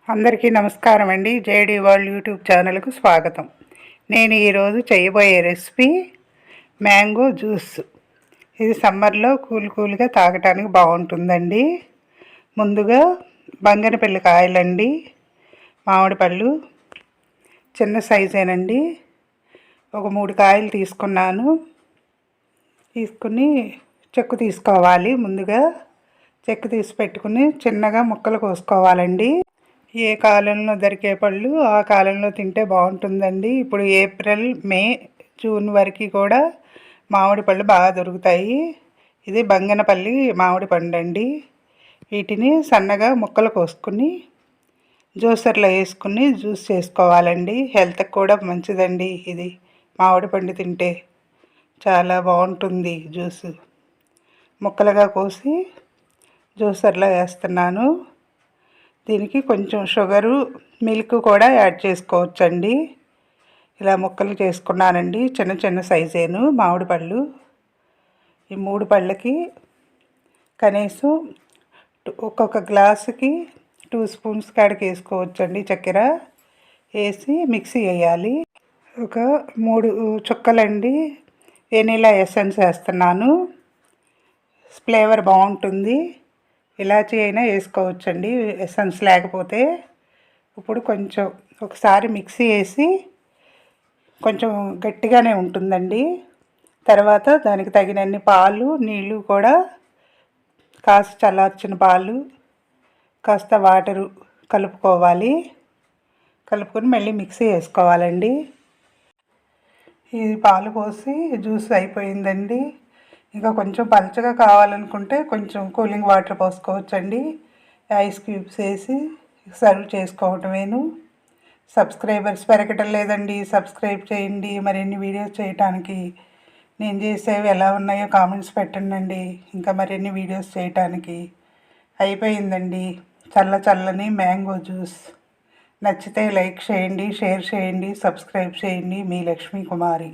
అందరికీ నమస్కారం అండి. జేడీ వరల్డ్ యూట్యూబ్ ఛానల్కు స్వాగతం. నేను ఈరోజు చేయబోయే రెసిపీ మ్యాంగో జ్యూస్. ఇది సమ్మర్లో కూల్గా తాగటానికి బాగుంటుందండి. ముందుగా బంగనపల్లి కాయలండి, మామిడి పళ్ళు చిన్న సైజేనండి. ఒక 3 కాయలు తీసుకున్నాను. తీసుకుని చెక్కు తీసుకోవాలి. ముందుగా చెక్కు తీసి పెట్టుకుని చిన్నగా ముక్కలు కోసుకోవాలండి. ఏ కాలంలో దొరికే పళ్ళు ఆ కాలంలో తింటే బాగుంటుందండి. ఇప్పుడు ఏప్రిల్, మే, జూన్ వరకు కూడా మామిడి పళ్ళు బాగా దొరుకుతాయి. ఇది బంగనపల్లి మామిడి పండు అండి. వీటిని సన్నగా ముక్కలు కోసుకుని జ్యూసర్లో వేసుకుని జ్యూస్ చేసుకోవాలండి. హెల్త్కి కూడా మంచిదండి. ఇది మామిడి పండు తింటే చాలా బాగుంటుంది జ్యూసు. ముక్కలుగా కోసి జ్యూసర్లో వేస్తున్నాను. దీనికి కొంచెం షుగరు, మిల్క్ కూడా యాడ్ చేసుకోవచ్చండి. ఇలా ముక్కలు చేసుకున్నానండి. చిన్న చిన్న సైజేను మామిడి పళ్ళు. ఈ 3 పళ్ళకి కనీసం ఒక్కొక్క గ్లాసుకి 2 స్పూన్స్ కాడికి వేసుకోవచ్చండి. చక్కెర వేసి మిక్సీ వేయాలి. ఒక 3 చుక్కలండి వెనీలా ఎసెన్స్ వేస్తున్నాను. ఫ్లేవర్ బాగుంటుంది. ఇలాచీ అయినా వేసుకోవచ్చండి ఎసెన్స్ లేకపోతే. ఇప్పుడు కొంచెం ఒకసారి మిక్సీ వేసి కొంచెం గట్టిగానే ఉంటుందండి. తర్వాత దానికి తగినన్ని పాలు, నీళ్ళు కూడా కాస్త చల్లార్చిన పాలు, కాస్త వాటరు కలుపుకోవాలి. కలుపుకొని మళ్ళీ మిక్సీ వేసుకోవాలండి. ఈ పాలు పోసి జ్యూస్ అయిపోయిందండి. ఇంకా కొంచెం పలుచగా కావాలనుకుంటే కొంచెం కూలింగ్ వాటర్ పోసుకోవచ్చండి. ఐస్ క్యూబ్స్ వేసి సర్వ్ చేసుకోవటమేను. సబ్స్క్రైబర్స్ పెరగటం లేదండి. సబ్స్క్రైబ్ చేయండి. మరిన్ని వీడియోస్ చేయటానికి. నేను చేసేవి ఎలా ఉన్నాయో కామెంట్స్ పెట్టండి. ఇంకా మరిన్ని వీడియోస్ చేయటానికి. అయిపోయిందండి చల్లని మ్యాంగో జ్యూస్. నచ్చితే లైక్ చేయండి, షేర్ చేయండి, సబ్స్క్రైబ్ చేయండి. మీ లక్ష్మీ కుమారి.